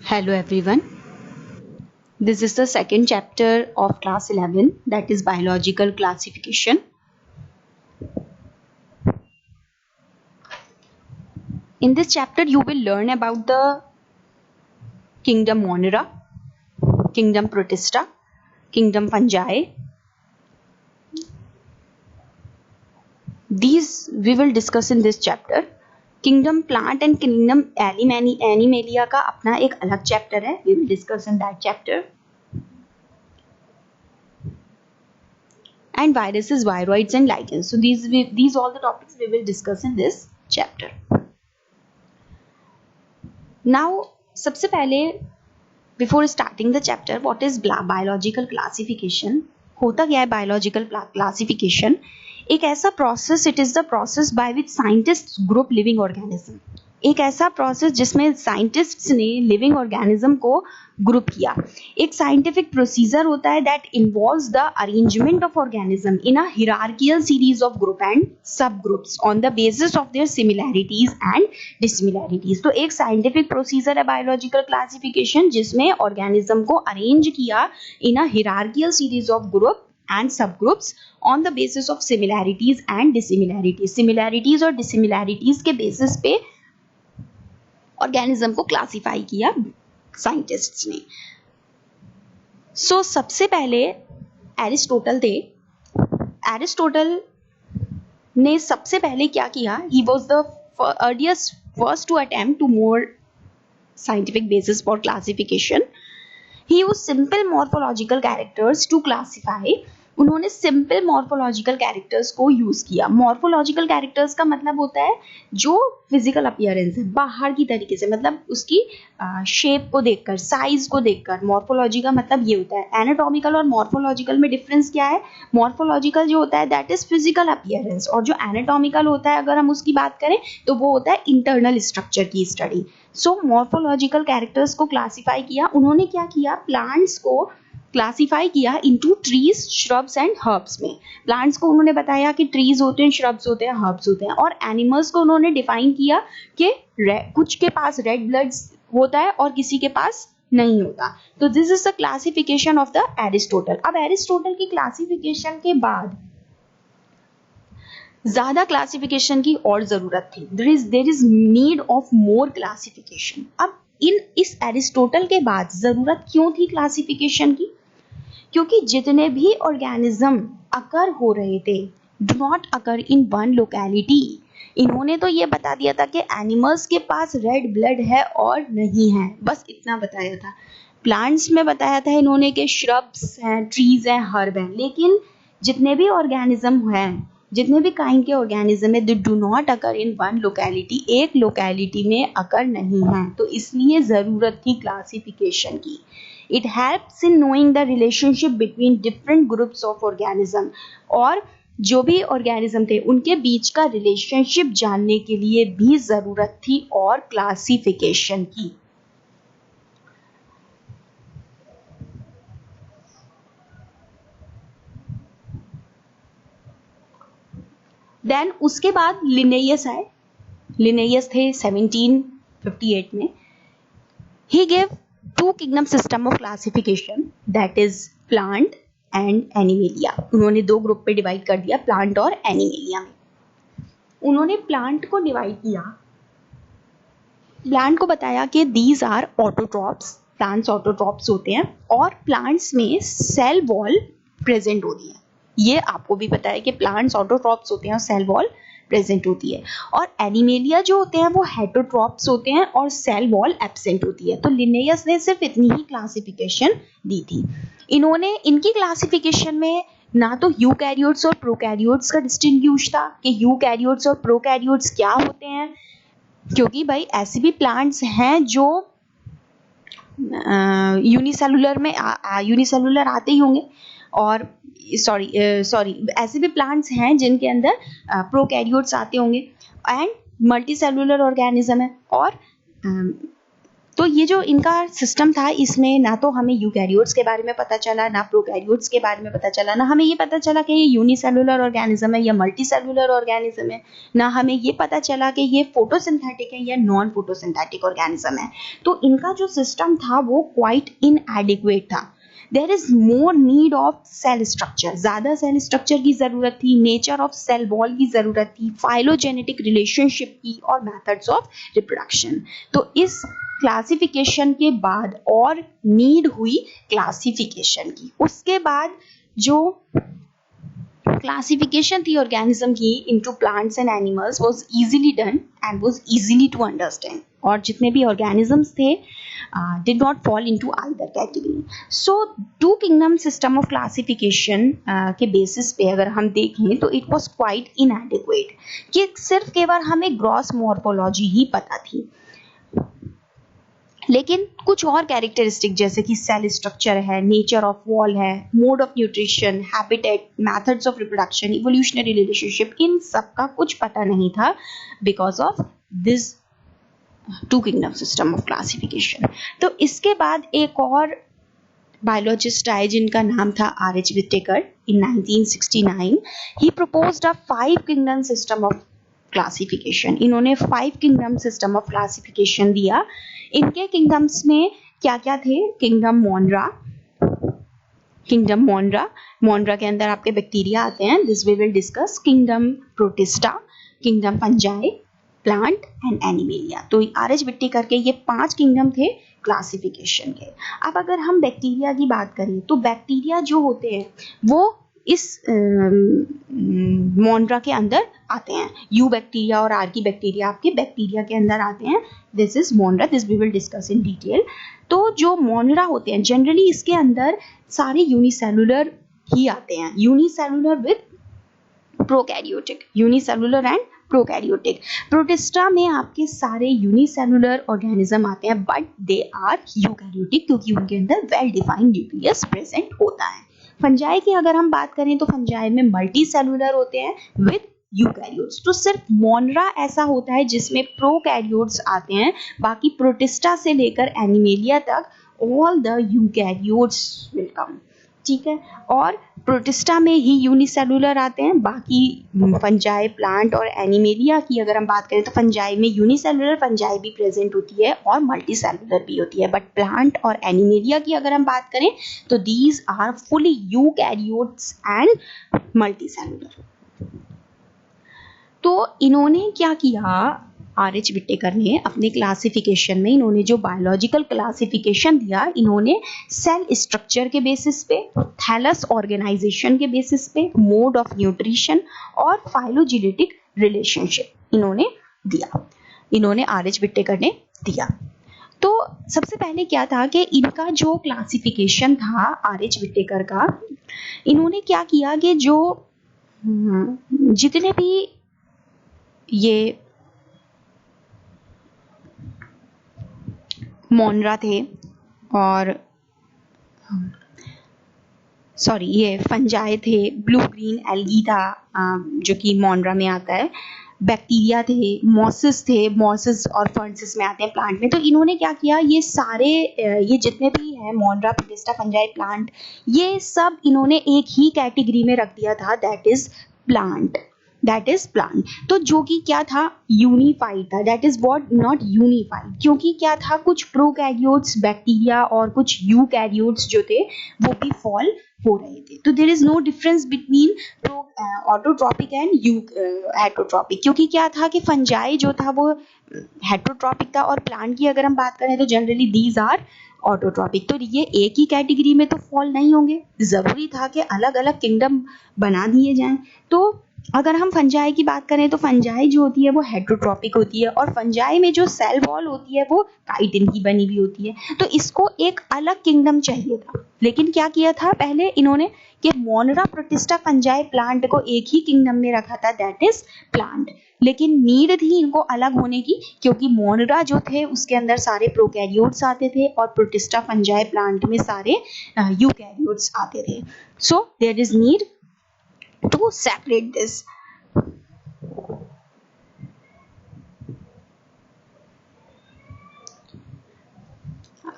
Hello everyone. This is the second chapter of class 11, that is biological classification. In this chapter you will learn about the kingdom Monera, kingdom Protista, kingdom Fungi. These we will discuss in this chapter. Kingdom plant and kingdom animalia का अपना एक अलग chapter है. We will discuss in that chapter. And viruses, viroids and lichens. So these all the topics we will discuss in this chapter. Now सबसे पहले before starting the chapter, what is biological classification? होता क्या है biological classification? एक ऐसा process, it is the process by which scientists group living organism. एक ऐसा process जिसमें साइंटिस्ट्स ने लिविंग ऑर्गेनिज्म को ग्रुप किया. एक साइंटिफिक प्रोसीजर होता है that involves the arrangement of organism in a hierarchical series of group and subgroups on the basis of their similarities and dissimilarities. तो एक साइंटिफिक प्रोसीजर है biological classification जिसमें organism को arrange किया in a hierarchical series of group and subgroups on the basis of similarities and dissimilarities. Similarities और dissimilarities के basis पे organism को क्लासिफाई किया साइंटिस्ट्स ने. सो सबसे पहले एरिस्टोटल थे. एरिस्टोटल ने सबसे पहले क्या किया? He was the earliest first to attempt to more scientific basis for classification. He used simple morphological characters to classify. उन्होंने सिंपल मॉर्फोलॉजिकल कैरेक्टर्स को यूज किया. मॉर्फोलॉजिकल कैरेक्टर्स का मतलब होता है जो फिजिकल अपीयरेंस है, बाहर की तरीके से, मतलब उसकी शेप को देखकर, साइज को देखकर. मॉर्फोलॉजी का मतलब ये होता है. एनाटॉमिकल और मॉर्फोलॉजिकल में डिफरेंस क्या है? मॉर्फोलॉजिकल जो होता है दैट इज फिजिकल अपीयरेंस, और जो एनाटॉमिकल होता है अगर हम उसकी बात करें तो वो होता है इंटरनल स्ट्रक्चर की स्टडी. सो मॉर्फोलॉजिकल कैरेक्टर्स को क्लासिफाई किया. उन्होंने क्या किया? प्लांट्स को क्लासिफाई किया into trees, shrubs and herbs में. प्लांट्स को उन्होंने बताया कि ट्रीज होते हैं, श्रब्स होते हैं, हर्ब्स होते हैं. और एनिमल्स को उन्होंने डिफाइन किया कि कुछ के पास रेड ब्लड होता है और किसी के पास नहीं होता. तो this is the classification of the Aristotle. अब एरिस्टोटल की क्लासिफिकेशन के बाद ज्यादा क्लासिफिकेशन की और जरूरत थी. There is need of more classification. अब इस एरिस्टोटल के बाद जरूरत क्यों थी क्लासिफिकेशन की? क्योंकि जितने भी ऑर्गेनिज्म अकर हो रहे थे do not occur in one locality. इन्होंने तो ये बता दिया था कि एनिमल्स के पास रेड ब्लड है और नहीं है, बस इतना बताया था. प्लांट्स में बताया था इन्होंने कि श्रब्स हैं, ट्रीज हैं, हर्ब हैं. लेकिन जितने भी ऑर्गेनिज्म हैं, जितने भी काइंड के ऑर्गेनिज्म है, they do not occur in one locality. एक लोकेलिटी में अकर नहीं है. तो इसलिए जरूरत थी क्लासिफिकेशन की. It helps in knowing the relationship between different groups of organism. और जो भी ऑर्गेनिज्म थे उनके बीच का रिलेशनशिप जानने के लिए भी जरूरत थी और क्लासिफिकेशन की. देन उसके बाद लिनेयस आए. लिनेयस थे 1758 में. He gave two kingdom system of classification that is plant and animalia. उन्होंने दो ग्रुप पे डिवाइड कर दिया, प्लांट और एनिमेलिया में. उन्होंने प्लांट को डिवाइड किया. प्लांट को बताया कि these are autotrophs. Plants autotrophs होते हैं और प्लांट्स में सेल वॉल प्रेजेंट होती है. ये आपको भी पता है कि प्लांट्स ऑटोट्रॉप्स होते हैं और सेल वॉल प्रेजेंट होती है. और एनिमेलिया जो होते हैं वो हेटरोट्रॉप्स होते हैं और सेल वॉल एब्सेंट होती है. तो लिनेयस ने सिर्फ इतनी ही क्लासिफिकेशन दी थी. इन्होंने इनकी क्लासिफिकेशन में ना तो यूकैरियोट्स और प्रोकैरियोट्स का डिस्टिंग्विश था कि यूकैरियोट्स और प्रोकैरियोट्स क्या होते हैं, क्योंकि भाई ऐसे भी प्लांट्स हैं जो यूनिसेलुलर में यूनिसेलुलर आते ही होंगे, और सॉरी ऐसे भी प्लांट्स हैं जिनके अंदर प्रोकैरियोट्स आते होंगे, एंड मल्टी सेलुलर ऑर्गेनिज्म है. और तो ये जो इनका सिस्टम था, इसमें ना तो हमें यूकैरियोट्स के बारे में पता चला, ना प्रोकैरियोट्स के बारे में पता चला, ना हमें ये पता चला कि ये यूनिसेलुलर ऑर्गेनिज्म है या मल्टीसेलुलर ऑर्गेनिज्म है, ना हमें ये पता चला कि ये फोटोसिंथेटिक है या नॉन फोटोसिंथेटिक ऑर्गेनिज्म है। तो इनका जो सिस्टम था वो क्वाइट इनएडिक्वेट था। There is more need of cell structure, ज्यादा सेल स्ट्रक्चर की जरूरत थी, नेचर ऑफ सेल वॉल की जरूरत थी, फाइलोजेनेटिक रिलेशनशिप की, और मेथड्स ऑफ रिप्रोडक्शन। तो इस क्लासिफिकेशन के बाद और नीड हुई क्लासिफिकेशन की। उसके बाद जो क्लासिफिकेशन थी ऑर्गेनिज्म की into plants and animals was easily done and was easily to understand, और जितने भी ऑर्गेनिजम्स थे did not fall into either category. So two kingdom system of classification के बेसिस पे अगर हम देखें तो it was quite inadequate, कि सिर्फ केवल हमें ग्रॉस मॉर्फोलॉजी ही पता थी, लेकिन कुछ और कैरेक्टरिस्टिक जैसे कि सेल स्ट्रक्चर है, नेचर ऑफ वॉल है, mode of nutrition, habitat, methods of reproduction, evolutionary relationship, इन सब का कुछ पता नहीं था because of this two kingdom system of classification. तो इसके बाद एक और बायोलॉजिस्ट आए जिनका नाम था R.H. Whittaker in 1969। He proposed a 5 kingdom system of classification. इन्होंने 5 किंगडम सिस्टम ऑफ क्लासिफिकेशन दिया। इनके किंगडम्स में क्या क्या थे? किंगडम मोनरा, मोनरा के अंदर आपके बैक्टीरिया आते हैं, this we will discuss. Kingdom protista, kingdom fungi, plant and animalia. तो R.H. विटेकर के ये 5 किंगडम थे क्लासिफिकेशन के। अब अगर हम बैक्टीरिया की बात करें तो बैक्टीरिया जो होते हैं वो इस मोनरा के अंदर आते हैं। यू बैक्टीरिया और आर की बैक्टीरिया आपके बैक्टीरिया के अंदर आते हैं। This is monera, this we will discuss in detail. तो जो मोनरा होते हैं जनरली इसके अंदर सारे यूनिसेलुलर ही आते हैं, unicellular with prokaryotic, unicellular and prokaryotic. Protista में आपके सारे यूनिसेलुलर ऑर्गेनिज्म आते हैं बट दे आर यूकैरियोटिक क्योंकि उनके अंदर वेल डिफाइंड न्यूक्लियस प्रेजेंट होता है। फंजाई की अगर हम बात करें तो फंजाई में मल्टी सेलुलर होते हैं विद यूकैरियोट्स। तो सिर्फ मोनरा ऐसा होता है जिसमें प्रोकैरियोट्स आते हैं, बाकी प्रोटिस्टा से लेकर एनिमेलिया तक all the eukaryotes will come, ठीक है। और प्रोटिस्टा में ही यूनिसेलुलर आते हैं, बाकी फंजाई, प्लांट और एनिमेलिया की अगर हम बात करें तो फंजाई में यूनिसेलुलर फंजाई भी प्रेजेंट होती है और मल्टी सेलुलर भी होती है। बट प्लांट और एनिमेलिया की अगर हम बात करें तो these are fully eukaryotes and multicellular. तो इन्होंने क्या किया, R.H. विटेकर ने अपने क्लासिफिकेशन में इन्होंने जो बायोलॉजिकल क्लासिफिकेशन दिया, इन्होंने सेल स्ट्रक्चर के बेसिस पे, थैलस ऑर्गेनाइजेशन के बेसिस पे, मोड ऑफ न्यूट्रिशन और फाइलोजेनेटिक रिलेशनशिप इन्होंने दिया, इन्होंने R.H. विटेकर ने दिया। तो सबसे पहले क्या था कि इनका जो क्लासिफिकेशन था R.H. विटेकर का, इन्होंने क्या किया कि जो जितने भी ये मोनरा थे और सॉरी ये फंजाई थे, ब्लू ग्रीन एल्गी था जो कि मोनरा में आता है, बैक्टीरिया थे, मॉसिस और फर्नसिस में आते हैं प्लांट में। तो इन्होंने क्या किया, ये सारे ये जितने भी हैं मोनरा, प्रोटिस्टा, फंजाई, प्लांट, ये सब इन्होंने एक ही कैटेगरी में रख दिया था, दैट इज प्लांट। तो जो कि क्या था, यूनिफाइड था, that is what not unified, क्योंकि क्या था, कुछ प्रोकैरियोट्स बैक्टीरिया और कुछ यूकैरियोट्स जो थे वो भी फॉल हो रहे थे। तो there is no difference between autotrophic and heterotrophic, क्योंकि क्या था कि फंजाई जो था वो हेटरोट्रॉपिक था और प्लांट की अगर हम बात करें तो जनरली दीज आर ऑटोट्रॉपिक। तो ये एक ही कैटेगरी में तो फॉल नहीं होंगे, जरूरी था कि अलग अलग किंगडम बना दिए जाएं। तो अगर हम फंजाई की बात करें तो फंजाई जो होती है वो हेटरोट्रॉपिक होती है और फंजाई में जो सेल वॉल होती है वो काइटिन की बनी हुई होती है। तो इसको एक अलग किंगडम चाहिए था, लेकिन क्या किया था पहले इन्होंने कि मोनरा, प्रोटिस्टा, फंजाई, प्लांट को एक ही किंगडम में रखा था, दैट इज प्लांट। लेकिन नीड थी इनको अलग होने की क्योंकि मोनरा जो थे उसके अंदर सारे प्रोकैरियोट्स आते थे और प्रोटिस्टा, फंजाई, प्लांट में सारे यूकैरियोट्स आते थे। So there is need to separate this.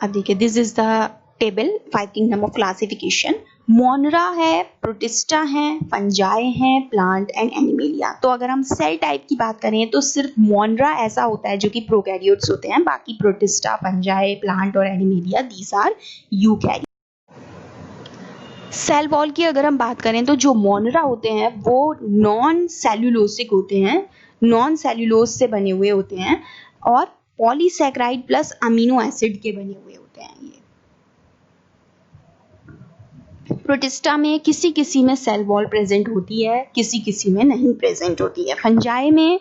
अब देखिए, this is the table 5 kingdom of classification. Monera है, प्रोटिस्टा है, फंजाई है, प्लांट एंड एनिमेलिया। तो अगर हम सेल टाइप की बात करें तो सिर्फ मोनरा ऐसा होता है जो कि प्रोकैरियोट्स होते हैं, बाकी प्रोटिस्टा, फंजाई, प्लांट और animalia these are eukaryotes. Cell wall की अगर हम बात करें तो जो मोनरा होते हैं वो नॉन सेल्यूलोसिक होते हैं, नॉन सेल्यूलोज से बने हुए होते हैं और पॉलीसैकेराइड प्लस अमीनो एसिड के बने हुए होते हैं। ये प्रोटिस्टा में किसी किसी में सेल वॉल प्रेजेंट होती है, किसी किसी में नहीं प्रेजेंट होती है। फंजाई में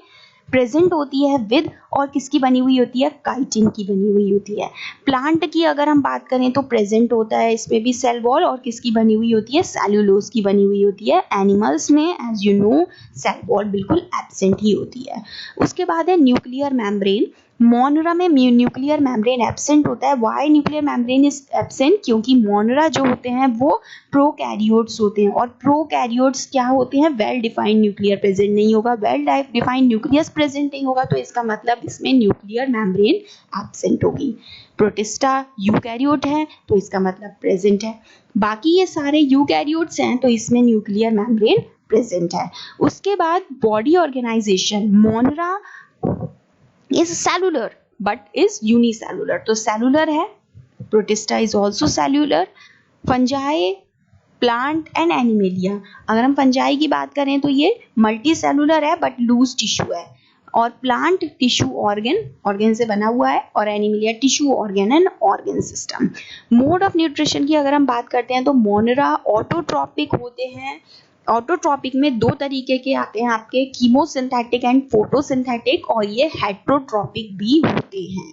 प्रेजेंट होती है विद, और किसकी बनी हुई होती है, काइटिन की बनी हुई होती है। प्लांट की अगर हम बात करें तो प्रेजेंट होता है इसमें भी सेल वॉल, और किसकी बनी हुई होती है, सेल्यूलोज की बनी हुई होती है। एनिमल्स में as you know cell wall बिल्कुल एब्सेंट ही होती है। उसके बाद है न्यूक्लियर मेम्ब्रेन। मोनरा में न्यूक्लियर मेम्ब्रेन एब्सेंट होता है। Why nuclear membrane is absent, क्योंकि मोनरा जो होते हैं वो प्रोकैरियोट्स होते हैं, और प्रोकैरियोट्स क्या होते हैं, वेल डिफाइंड न्यूक्लियर प्रेजेंट नहीं होगा, वेल डिफाइंड न्यूक्लियस प्रेजेंट नहीं होगा, तो इसका मतलब इसमें न्यूक्लियर मेम्ब्रेन एब्सेंट होगी। प्रोटिस्टा यूकैरियोट है तो इसका मतलब प्रेजेंट है। बाकी ये सारे यूकैरियोट्स हैं तो इसमें न्यूक्लियर मेम्ब्रेन प्रेजेंट है। उसके बाद body organisation, monera is cellular but is unicellular, तो cellular है। Protista is also cellular। Fungi, plant and animalia, अगर हम फंजाई की बात करें तो ये मल्टी सेलुलर है बट लूज टिश्यू है, और प्लांट टिश्यू ऑर्गन से बना हुआ है, और animalia tissue organ and organ system. Mode of nutrition की अगर हम बात करते हैं तो मोनरा ऑटोट्रॉपिक होते हैं। ऑटोट्रॉपिक में दो तरीके के आते हैं आपके, कीमोसिंथेटिक एंड फोटोसिंथेटिक, और ये हेट्रोट्रॉपिक भी होते हैं।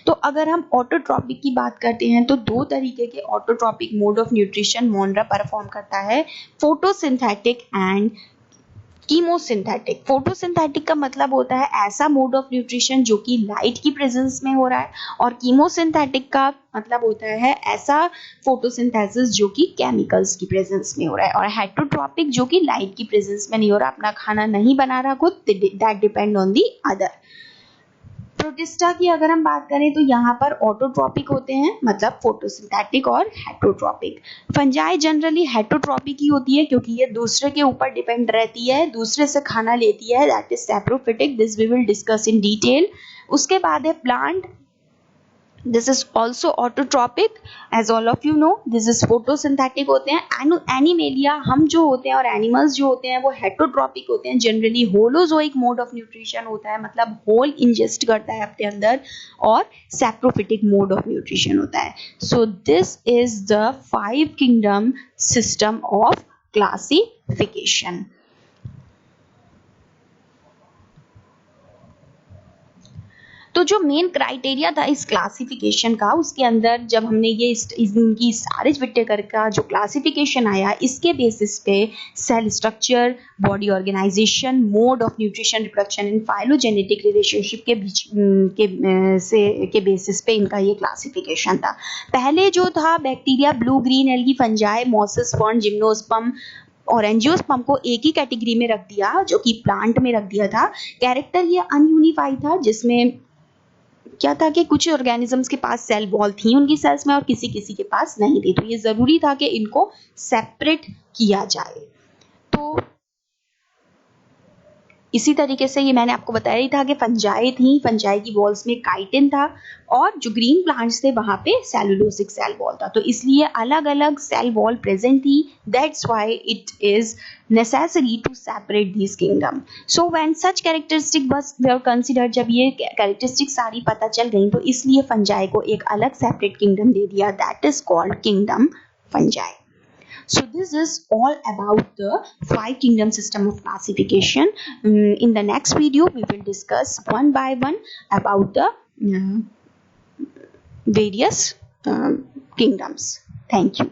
तो अगर हम ऑटोट्रॉपिक की बात करते हैं तो दो तरीके के autotrophic mode of nutrition मोनरा perform करता है, फोटोसिंथेटिक एंड कीमोसिंथेटिक। फोटोसिंथेटिक का मतलब होता है ऐसा मोड ऑफ न्यूट्रिशन जो कि लाइट की प्रेजेंस में हो रहा है, और कीमोसिंथेटिक का मतलब होता है ऐसा फोटोसिंथेसिस जो कि केमिकल्स की प्रेजेंस में हो रहा है, और हेट्रोट्रॉपिक जो कि लाइट की प्रेजेंस में नहीं हो रहा, अपना खाना नहीं बना रहा खुद, that depend on the other. Protista की अगर हम बात करें तो यहाँ पर ऑटोट्रॉपिक होते हैं, मतलब फोटोसिंथेटिक और हेट्रोट्रॉपिक। फंजाई जनरली हेट्रोट्रॉपिक ही होती है क्योंकि ये दूसरे के ऊपर डिपेंड रहती है, दूसरे से खाना लेती है, that is saprophytic, this we will discuss in detail. उसके बाद है plant, this is also autotrophic as all of you know, this is photosynthetic होते हैं। एनिमेलिया हम जो होते हैं और एनिमल्स जो होते हैं वो हेट्रोट्रॉपिक होते हैं, generally holozoic mode of nutrition होता है, मतलब होल इंजेस्ट करता है अपने अंदर, और सैप्रोफिटिक मोड ऑफ न्यूट्रिशन होता है। So this is the 5 kingdom system of classification. तो जो मेन क्राइटेरिया था इस क्लासिफिकेशन का, उसके अंदर जब हमने ये इनकी सारिज विटेकर का जो क्लासिफिकेशन आया, इसके बेसिस पे cell structure, body organisation, mode of nutrition, reproduction and phylogenetic relationship के बीच के बेसिस पे इनका ये क्लासिफिकेशन था। पहले जो था bacteria, blue green algae, fungi, mosses, fern, gymnosperm और एंजियोस्पर्म को एक ही कैटेगरी में रख दिया जो कि प्लांट में रख दिया था। कैरेक्टर ये अनयूनिफाइड था, जिसमें क्या था कि कुछ ऑर्गेनिजम्स के पास सेल वॉल थी उनकी सेल्स में और किसी किसी के पास नहीं थी, तो ये जरूरी था कि इनको सेपरेट किया जाए। तो इसी तरीके से ये मैंने आपको बताया ही था कि फंजाई थी, फंजाई की वॉल्स में काइटिन था, और जो ग्रीन प्लांट्स थे वहां पे सेलुलोसिक सेल वॉल था, तो इसलिए अलग अलग सेल वॉल प्रेजेंट थी। That's why it is necessary to separate these kingdom. So when such characteristic were considered, जब ये कैरेक्टरिस्टिक सारी पता चल गई तो इसलिए फंजाई को एक अलग सेपरेट किंगडम दे दिया, that is called kingdom fungi. So this is all about the 5 kingdom system of classification. In the next video we will discuss one by one about the various kingdoms. Thank you.